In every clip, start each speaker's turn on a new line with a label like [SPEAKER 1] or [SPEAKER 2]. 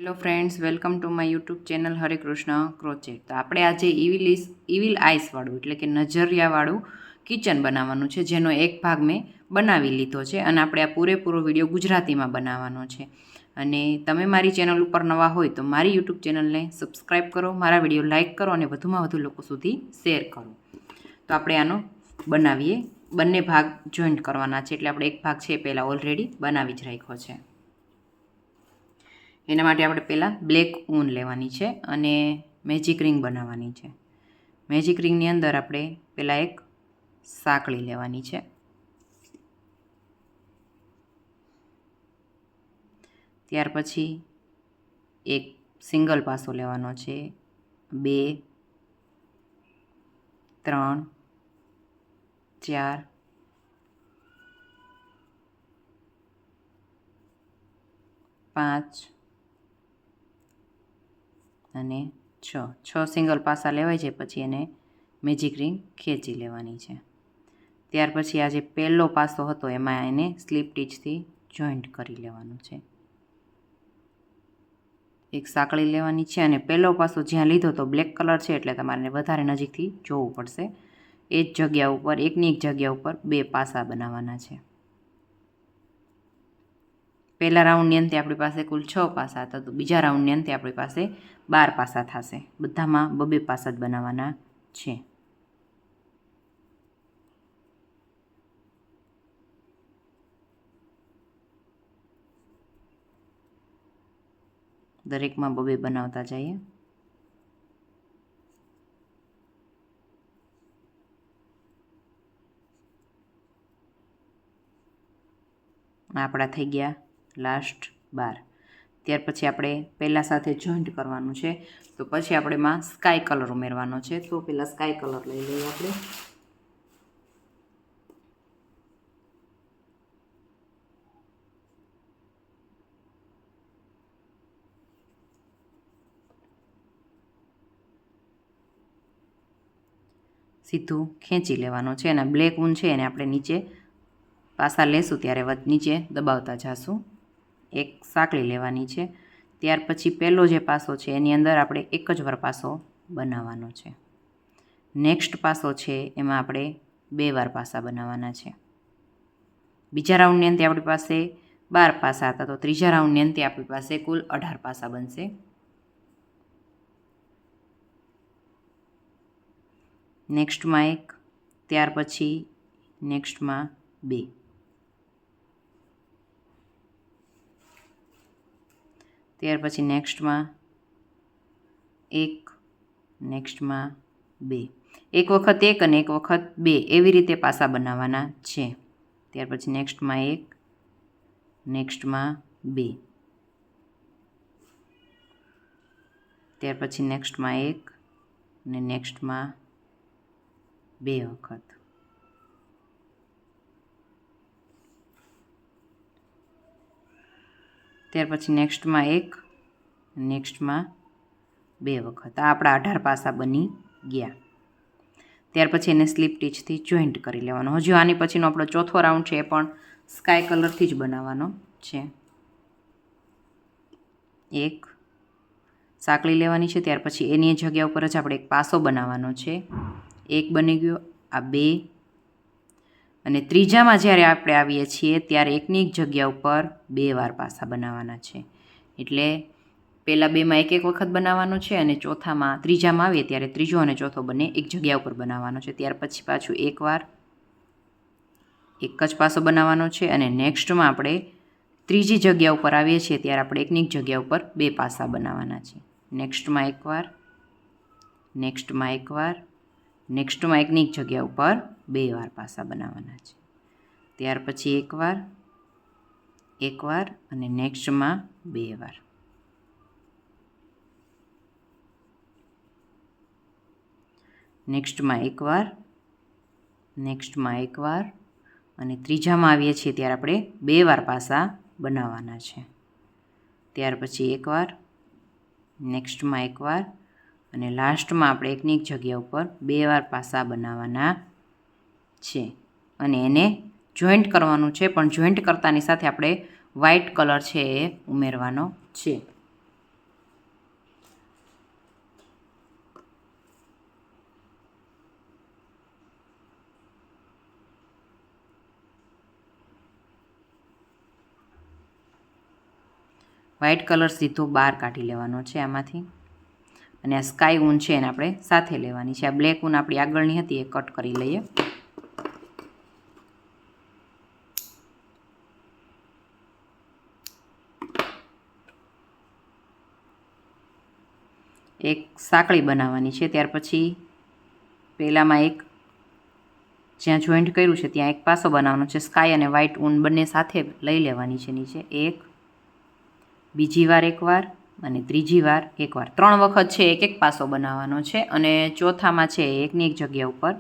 [SPEAKER 1] Hello friends, welcome to my YouTube channel હરે કૃષ્ણ ક્રોચેટ. તો આપણે આજે ઇવિલ આઈસવાળું એટલે કે નજરિયાવાળું કિચન બનાવવાનું છે, જેનો એક ભાગ મેં બનાવી લીધો છે અને આપણે આ પૂરેપૂરો વિડીયો ગુજરાતીમાં બનાવવાનો છે. અને તમે મારી ચેનલ ઉપર નવા હોય તો મારી યુટ્યુબ ચેનલને સબસ્ક્રાઈબ કરો, મારા વિડીયો લાઇક કરો અને વધુમાં વધુ લોકો સુધી શેર કરો. તો આપણે આનો બનાવીએ. બંને ભાગ જોઈન્ટ કરવાના છે, એટલે આપણે એક ભાગ છે પહેલાં ઓલરેડી બનાવી જ રાખ્યો છે. એના માટે આપણે પહેલાં બ્લેક ઊન લેવાની છે અને મેજિક રિંગ બનાવવાની છે. મેજિક રિંગની અંદર આપણે પહેલાં એક સાંકળી લેવાની છે. ત્યાર પછી એક સિંગલ પાસો લેવાનો છે. 2 3 4 5 અને 6 સિંગલ પાસા લેવાય છે. પછી એને મેજિક રિંગ ખેંચી લેવાની છે. ત્યાર પછી આ જે પહેલો પાસો હતો એમાં એને સ્લીપ ટીચથી જોઈન્ટ કરી લેવાનું છે. એક સાંકળી લેવાની છે અને પહેલો પાસો જ્યાં લીધો તો બ્લેક કલર છે એટલે તમારે વધારે નજીકથી જોવું પડશે. એ જ જગ્યા ઉપર એકની એક જગ્યા ઉપર 2 પાસા બનાવવાના છે. પહેલા રાઉન્ડની અંતે આપણી પાસે કુલ 6 પાસા હતા, તો બીજા રાઉન્ડની અંતે આપણી પાસે 12 પાસા થશે. બધામાં 2 પાસા જ બનાવવાના છે. દરેકમાં 2 બનાવતા જઈએ. આપણા થઈ ગયા લાસ્ટ 12. ત્યાર પછી આપણે પહેલાં સાથે જોઈન્ટ કરવાનું છે, તો પછી આપણે એમાં સ્કાય કલર ઉમેરવાનો છે. તો પહેલાં સ્કાય કલર લઈ લઈએ આપણે. સીધું ખેંચી લેવાનો છે અને બ્લેક ઊન છે એને આપણે નીચે પાસા લેશું ત્યારે નીચે દબાવતા જઈશું. એક સાંકળી લેવાની છે. ત્યાર પછી પહેલો જે પાસો છે એની અંદર આપણે એક જ વાર પાસો બનાવવાનો છે. નેક્સ્ટ પાસો છે એમાં આપણે 2 વાર પાસા બનાવવાના છે. બીજા રાઉન્ડની અંતે આપણી પાસે 12 પાસા હતા, તો ત્રીજા રાઉન્ડની અંતે આપણી પાસે કુલ 18 પાસા બનશે. નેક્સ્ટમાં 1, ત્યાર પછી નેક્સ્ટમાં 2, ત્યાર પછી નેક્સ્ટમાં 1, નેક્સ્ટમાં 2. એક વખત 1 અને એક વખત 2 એવી રીતે પાસા બનાવવાના છે. ત્યાર પછી નેક્સ્ટમાં 1, નેક્સ્ટમાં 2, ત્યાર પછી નેક્સ્ટમાં 1 અને નેક્સ્ટમાં 2 વખત. ત્યાર પછી નેક્સ્ટમાં 1, નેક્સ્ટમાં 2 વખત. આ આપણા 18 પાસા બની ગયા. ત્યાર પછી એને સ્લીપ ટીચથી જોઈન્ટ કરી લેવાનો. હજુ આની પછીનો આપણો ચોથો રાઉન્ડ છે એ પણ સ્કાય કલરથી જ બનાવવાનો છે. એક સાંકળી લેવાની છે. ત્યાર પછી એની જગ્યા ઉપર જ આપણે એક પાસો બનાવવાનો છે. 1 બની ગયો, આ 2 અને ત્રીજામાં જ્યારે આપણે આવીએ છીએ ત્યારે એકની એક જગ્યા ઉપર 2 વાર પાસા બનાવવાના છે. એટલે પહેલાં 2માં એક વખત બનાવવાનો છે અને ત્રીજામાં આવીએ ત્યારે ત્રીજો અને ચોથો બંને એક જગ્યા ઉપર બનાવવાનો છે. ત્યાર પછી પાછું 1 વાર એક જ પાસો બનાવવાનો છે અને નેક્સ્ટમાં આપણે ત્રીજી જગ્યા ઉપર આવીએ છીએ ત્યારે આપણે એકની એક જગ્યા ઉપર 2 પાસા બનાવવાના છે. નેક્સ્ટમાં 1 વાર, નેક્સ્ટમાં 1 વાર, નેક્સ્ટમાં એકની એક જગ્યા ઉપર 2 વાર પાસા બનાવવાના છે. ત્યાર પછી 1 વાર, 1 વાર અને નેક્સ્ટમાં 2 વાર. નેક્સ્ટમાં 1 વાર, નેક્સ્ટમાં 1 વાર અને ત્રીજામાં આવીએ છીએ ત્યારે આપણે 2 વાર પાસા બનાવવાના છે. ત્યાર પછી 1 વાર, નેક્સ્ટમાં 1 વાર અને લાસ્ટમાં આપણે એકની એક જગ્યા ઉપર 2 વાર પાસા બનાવવાના છે. અને એને જોઈન્ટ કરવાનું છે, પણ જોઈન્ટ કરતાની સાથે આપણે વ્હાઇટ કલર છે એ ઉમેરવાનો છે. વ્હાઇટ કલર સીધો બહાર કાઢી લેવાનો છે આમાંથી, અને આ સ્કાય ઊન છે એને આપણે સાથે લેવાની છે. આ બ્લેક ઊન આપણી આગળની હતી એ કટ કરી લઈએ. એક સાંકળી બનાવવાની છે. ત્યાર પછી પહેલાંમાં એક જ્યાં જોઈન્ટ કર્યું છે ત્યાં એક પાસો બનાવવાનો છે. સ્કાય અને વ્હાઇટ ઊન બંને સાથે લઈ લેવાની છે નીચે. એક, બીજી વાર એકવાર અને ત્રીજી વાર એકવાર. 3 વખત છે એક પાસો બનાવવાનો છે, અને ચોથામાં છે એકની એક જગ્યા ઉપર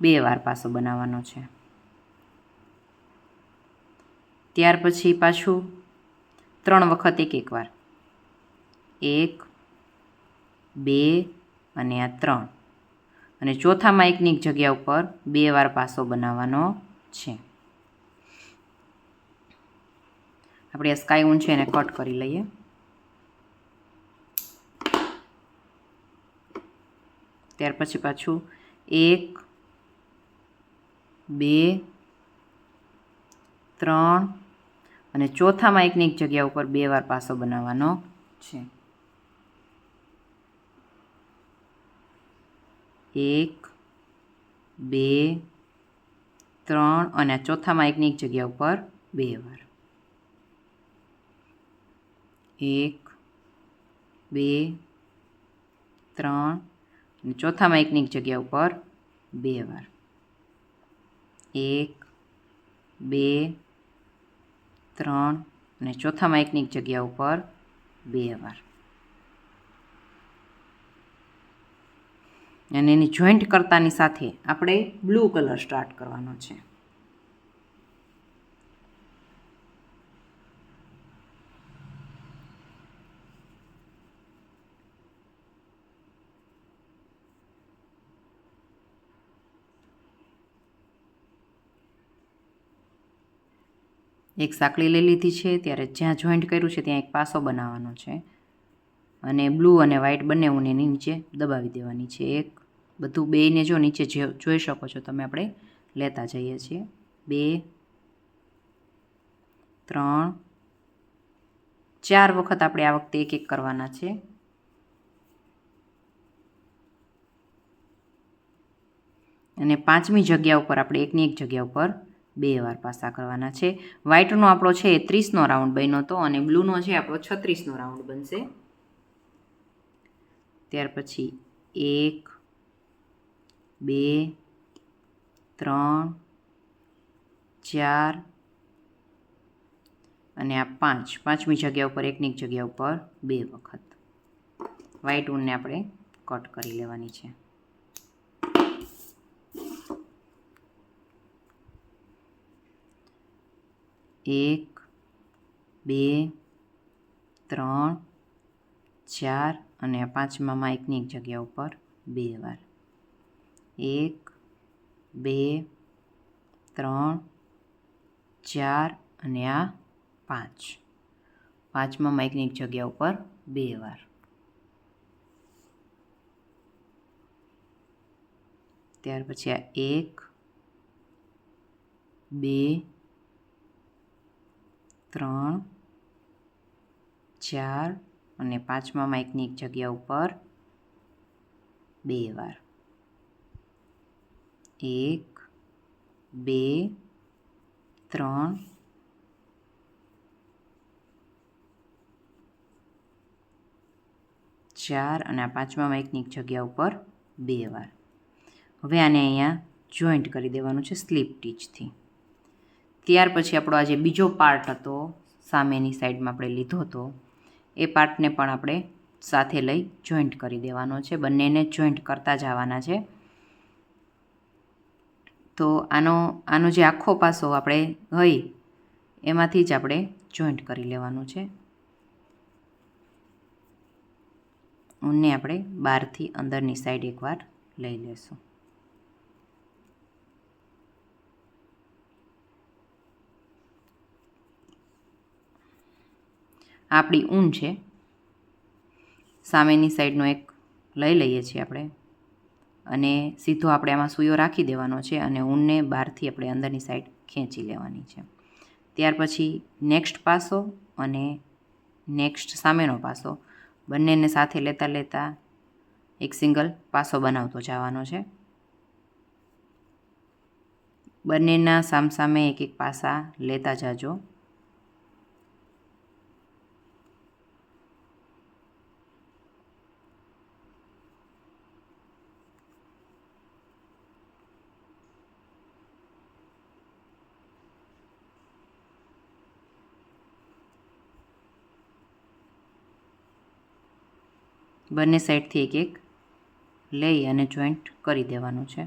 [SPEAKER 1] 2 વાર પાસો બનાવવાનો છે. ત્યાર પછી પાછું 3 વખત એક વાર, 1, 2 અને આ 3, અને ચોથામાં એકની એક જગ્યા ઉપર 2 વાર પાસો બનાવવાનો છે. આપણે આ સ્કાય ઊન છે એને કટ કરી લઈએ. ત્યાર પછી પાછું 1, 2, 3 અને ચોથામાં એકની એક જગ્યા ઉપર 2 વાર પાસો બનાવવાનો છે. 1, 2, 3 અને ચોથામાં એકની એક જગ્યા ઉપર 2 વાર. 1, 2, 3 અને ચોથામાં એકની એક જગ્યા ઉપર 2 વાર. 1, 2, 3 અને ચોથામાં એકની એક જગ્યા ઉપર 2 વાર. અને એની જોઈન્ટ કરતાની સાથે આપણે બ્લુ કલર સ્ટાર્ટ કરવાનો છે. એક સાંકળી લઈ લીધી છે. ત્યારે જ્યાં જોઈન્ટ કર્યું છે ત્યાં એક પાસો બનાવવાનો છે, અને બ્લુ અને વ્હાઇટ બંને ઊન એની નીચે દબાવી દેવાની છે. એક, બધું બેયને જો નીચે જોઈ શકો છો તમે, આપણે લેતા જઈએ છીએ. 2, 3, 4 વખત આપણે આ વખતે એક કરવાના છે. અને 5મી જગ્યા ઉપર આપણે એકની એક જગ્યા ઉપર 2 વાર પાસા કરવાના છે. વ્હાઇટનો આપણો છે એ 30નો રાઉન્ડ બન્યો હતો, અને બ્લુનો છે આપણો 36નો રાઉન્ડ બનશે. ત્યાર પછી 1, 2, 3, 4 અને આ 5. 5મી જગ્યા ઉપર એકની એક જગ્યા ઉપર 2 વખત વ્હાઇટ ઊનને આપણે કટ કરી લેવાની છે. એક, 2, 3, 4 અને આ 5મામાં એકની એક જગ્યા ઉપર 2 વાર. 1, 2, 3, 4 અને આ 5. 5મામાં એકની એક જગ્યા ઉપર 2 વાર. ત્યાર પછી આ 1, 2, 3, 4 અને 5મામાં એકની એક જગ્યા ઉપર 2 વાર. 1, 2, 3, 4 અને આ 5મામાં એકની એક જગ્યા ઉપર 2 વાર. હવે આને અહીંયા જોઈન્ટ કરી દેવાનું છે સ્લીપ ટીચથી. ત્યાર પછી આપણો આ જે બીજો પાર્ટ હતો સામેની સાઈડમાં આપણે લીધો હતો, એ પાર્ટને પણ આપણે સાથે લઈ જોઈન્ટ કરી દેવાનો છે. બંનેને જોઈન્ટ કરતા જવાના છે. તો આનો જે આખો પાસો આપણે હોય એમાંથી જ આપણે જોઈન્ટ કરી લેવાનું છે. ઊનને આપણે બહારથી અંદરની સાઈડ એકવાર લઈ લેશું. આપણી ઊન છે, સામેની સાઈડનો એક લઈ લઈએ છીએ આપણે, અને સીધો આપણે આમાં સૂયો રાખી દેવાનો છે, અને ઊનને બહારથી આપણે અંદરની સાઈડ ખેંચી લેવાની છે. ત્યાર પછી નેક્સ્ટ પાસો અને નેક્સ્ટ સામેનો પાસો, બંનેને સાથે લેતા લેતા એક સિંગલ પાસો બનાવતો જવાનો છે. બંનેના સામસામે એક એક પાસા લેતા જાજો. બંને સાઈડથી એક એક લઈ અને જોઈન્ટ કરી દેવાનું છે.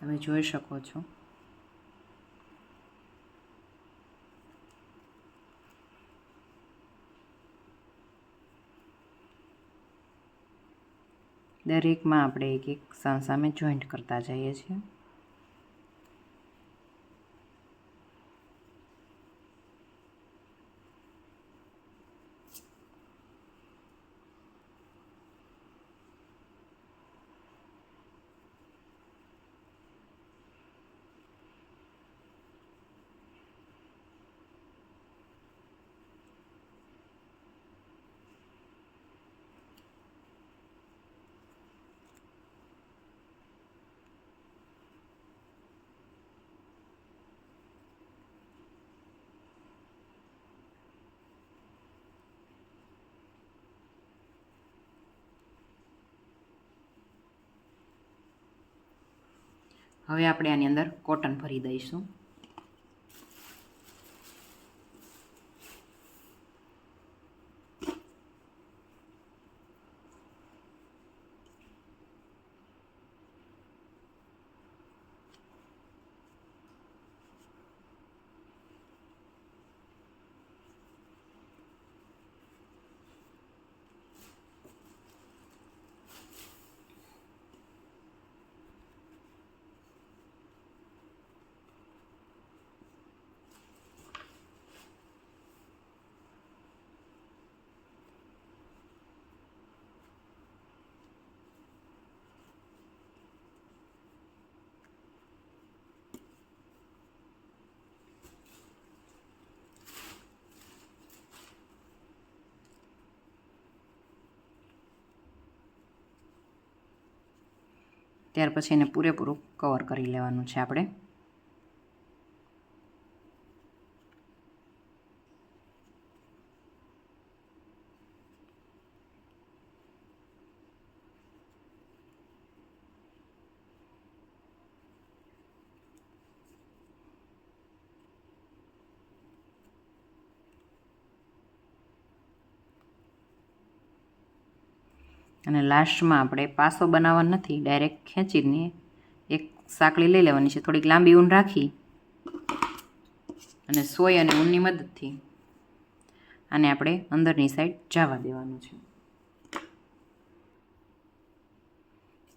[SPEAKER 1] તમે જોઈ શકો છો દરેકમાં આપણે એક એક સામે જોઈન્ટ કરતા જઈએ છીએ. હવે આપણે આની અંદર કોટન ભરી દઈશું. ત્યાર પછી એને પૂરેપૂરું કવર કરી લેવાનું છે આપણે. અને લાસ્ટમાં આપણે પાસો બનાવવાનો નથી, ડાયરેક્ટ ખેંચીને એક સાંકળી લઈ લેવાની છે, થોડીક લાંબી ઊન રાખી અને સોય અને ઊનની મદદથી આને આપણે અંદરની સાઈડ જવા દેવાનું છે.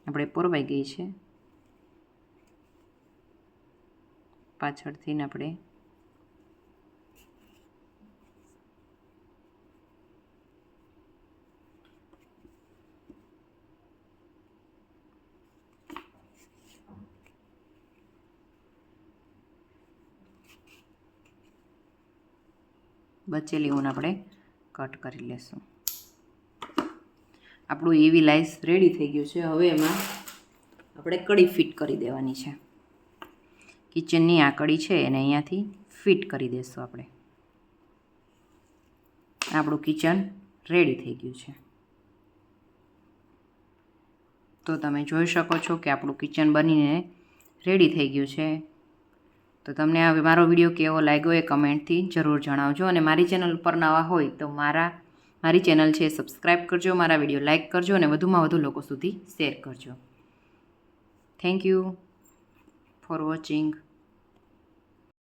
[SPEAKER 1] આપણે પોરવાઈ ગઈ છે. પાછળથી આપણે બચેલી ઊન આપણે કટ કરી લેશું. આપણું એવી લાઈસ રેડી થઈ ગયું છે. હવે એમાં આપણે કડી ફિટ કરી દેવાની છે. કિચનની આ કડી છે એને અહીંયાથી ફિટ કરી દઈશું આપણે. આપણું કિચન રેડી થઈ ગયું છે. તો તમે જોઈ શકો છો કે આપણું કિચન બનીને રેડી થઈ ગયું છે. તો તમને હવે મારો વિડીયો કેવો લાગ્યો એ કમેન્ટથી જરૂર જણાવજો. અને મારી ચેનલ પર નવા હોય તો મારી ચેનલ છે સબસ્ક્રાઈબ કરજો, મારા વિડીયો લાઇક કરજો અને વધુમાં વધુ લોકો સુધી શેર કરજો. Thank you for watching.